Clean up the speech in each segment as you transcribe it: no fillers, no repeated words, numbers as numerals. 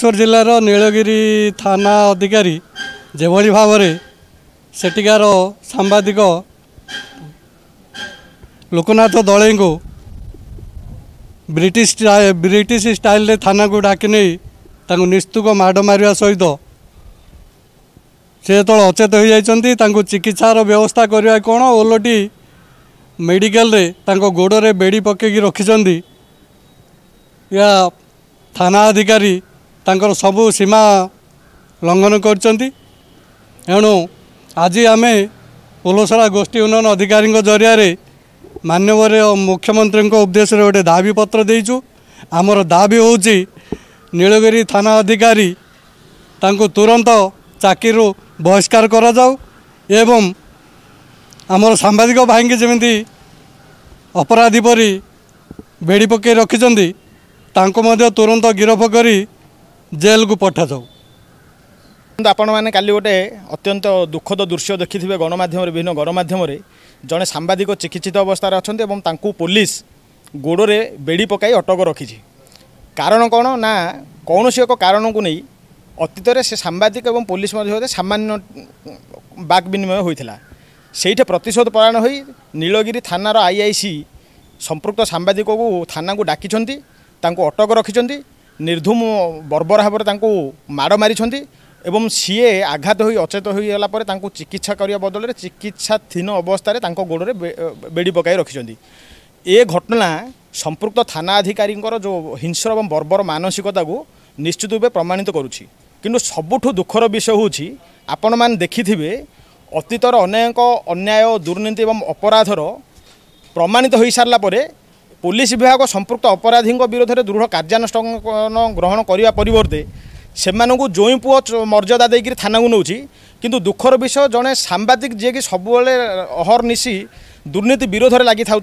बालेश्वर जिलार नीलगिरी थाना अधिकारी जेभली भाव में सेठिकार सांबादिक लोकनाथ दले को ब्रिटिश स्टाइल थाना को डाक नहीं निस्तुक माड़ मारिया सहित से जो अचेत हो जाती चिकित्सार व्यवस्था करवा कौन ओलटी मेडिकल रे गोड़े बेड़ी पकईकि रखिंट या थाना अधिकारी तांकर सबू सीमा लंघन करणु आज आम पोलसरा गोष्ठी उन्नयन अधिकारी जरिया माननीय मुख्यमंत्री उद्देश्य गोटे दाबी पत्र देचु। आमर दाबी हूँ नीलगिरी थाना अधिकारी तांको तुरंत चाकरी बहिष्कार करा जाऊ एवं आमर सांबादिक भाई की जमी अपराधी परी बेड़ी पकई रखिंट तुरंत गिरफ करी जेल को पठा जाऊ। आपण मैंने काली गोटे अत्यंत दुखद दृश्य देखि गणमाध्यम विभिन्न गणमाध्यम जड़े सांबादिक चिकित्सित अवस्था अच्छा पुलिस गोड़े बेड़ी पकाई अटक रखी। कारण कौन ना कौन एक कारण को नहीं अतीत से सांबादिक और पुलिस सामान्य बाक विनिमय होता से प्रतिशोध परायण हो नीलगिरी थानार आईआईसी संपृक्त सांबादिक को थाना को डाकी अटक रखिंट निर्धूम बर्बर भाव में माड़ मारी एवं सीए आघात हो अचेत होगा चिकित्सा करने बदल में चिकित्साधीन अवस्था गोड़े बेड़ी पकाई रखिंट। ए घटना संपृक्त थाना अधिकारी जो हिंस्र और बर्बर मानसिकता को निश्चित रूप प्रमाणित करुच्ची। किंतु सबुठ दुखर विषय हूँ आपण मैंने देखिथे अतीतर अनेक अन्याय दुर्नीति और अपराधर प्रमाणित हो सारा पुलिस विभाग संपृक्त अपराधी विरोध में दृढ़ कार्यानुष्ठान ग्रहण करने परिवर्ते से जोई पुओ मर्यादा देकर थाना को नौ किंतु दुखर विषय जड़े सांबादिक जी कि सब अहर्निशी दुर्नीति विरोध में लगी था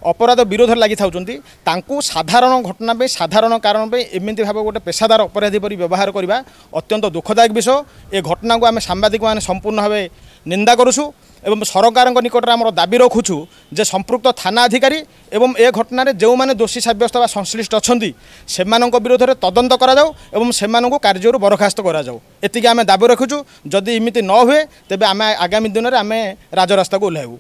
अपराध विरोध में लगी था साधारण घटना पे साधारण कारण पे एमती भाव गोटे पेशादार अपराधी पर व्यवहार करने अत्यंत दुखदायक विषय। ए घटना को आम सांबादिक मैंने संपूर्ण भाव निंदा करुँ एवं सरकार निकट में आम दाबी रखुचु जे संपृक्त थाना अधिकारी एवं ए घटना जो मैंने दोषी सब्यस्त व संश्लिष्ट अच्छा से विरोध में तदंत कराऊ से कार्य बरखास्त कराऊ एति आम दाबी रखुचु। जदि इमिति न हुए तेबे आम आगामी दिन में आम राजरास्ता को ओह्लैबू।